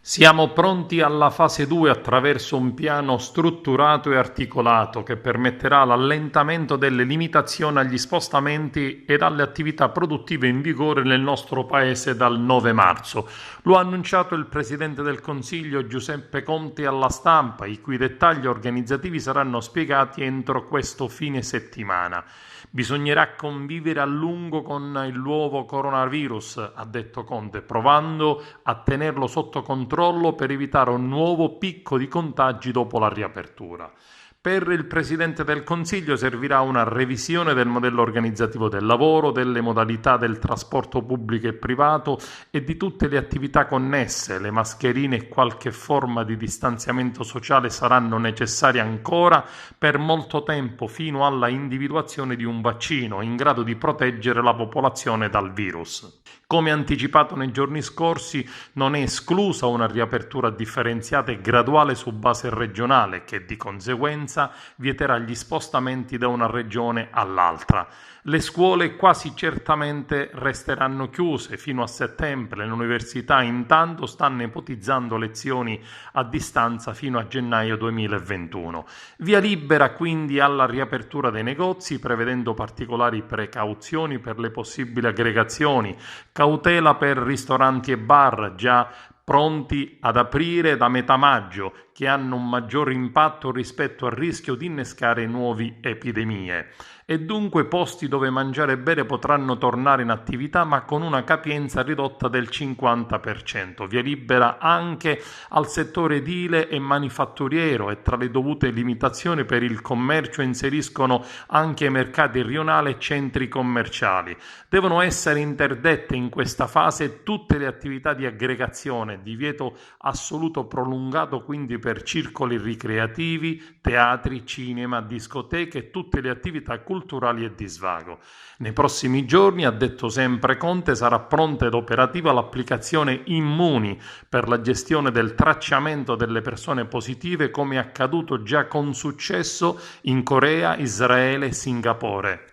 Siamo pronti alla fase 2 attraverso un piano strutturato e articolato che permetterà l'allentamento delle limitazioni agli spostamenti ed alle attività produttive in vigore nel nostro Paese dal 9 marzo. Lo ha annunciato il Presidente del Consiglio Giuseppe Conte alla stampa, i cui dettagli organizzativi saranno spiegati entro questo fine settimana. Bisognerà convivere a lungo con il nuovo coronavirus, ha detto Conte, provando a tenerlo sotto controllo per evitare un nuovo picco di contagi dopo la riapertura. Per il Presidente del Consiglio servirà una revisione del modello organizzativo del lavoro, delle modalità del trasporto pubblico e privato e di tutte le attività connesse. Le mascherine e qualche forma di distanziamento sociale saranno necessarie ancora per molto tempo fino alla individuazione di un vaccino in grado di proteggere la popolazione dal virus. Come anticipato nei giorni scorsi, non è esclusa una riapertura differenziata e graduale su base regionale che di conseguenza vieterà gli spostamenti da una regione all'altra. Le scuole quasi certamente resteranno chiuse fino a settembre, le università intanto stanno ipotizzando lezioni a distanza fino a gennaio 2021. Via libera quindi alla riapertura dei negozi, prevedendo particolari precauzioni per le possibili aggregazioni, cautela per ristoranti e bar già pronti ad aprire da metà maggio, che hanno un maggior impatto rispetto al rischio di innescare nuove epidemie. E dunque posti dove mangiare e bere potranno tornare in attività ma con una capienza ridotta del 50%. Via libera anche al settore edile e manifatturiero e tra le dovute limitazioni per il commercio inseriscono anche mercati rionali e centri commerciali. Devono essere interdette in questa fase tutte le attività di aggregazione, divieto assoluto prolungato quindi per circoli ricreativi, teatri, cinema, discoteche e tutte le attività culturali e di svago. Nei prossimi giorni, ha detto sempre Conte, sarà pronta ed operativa l'applicazione Immuni per la gestione del tracciamento delle persone positive, come è accaduto già con successo in Corea, Israele e Singapore.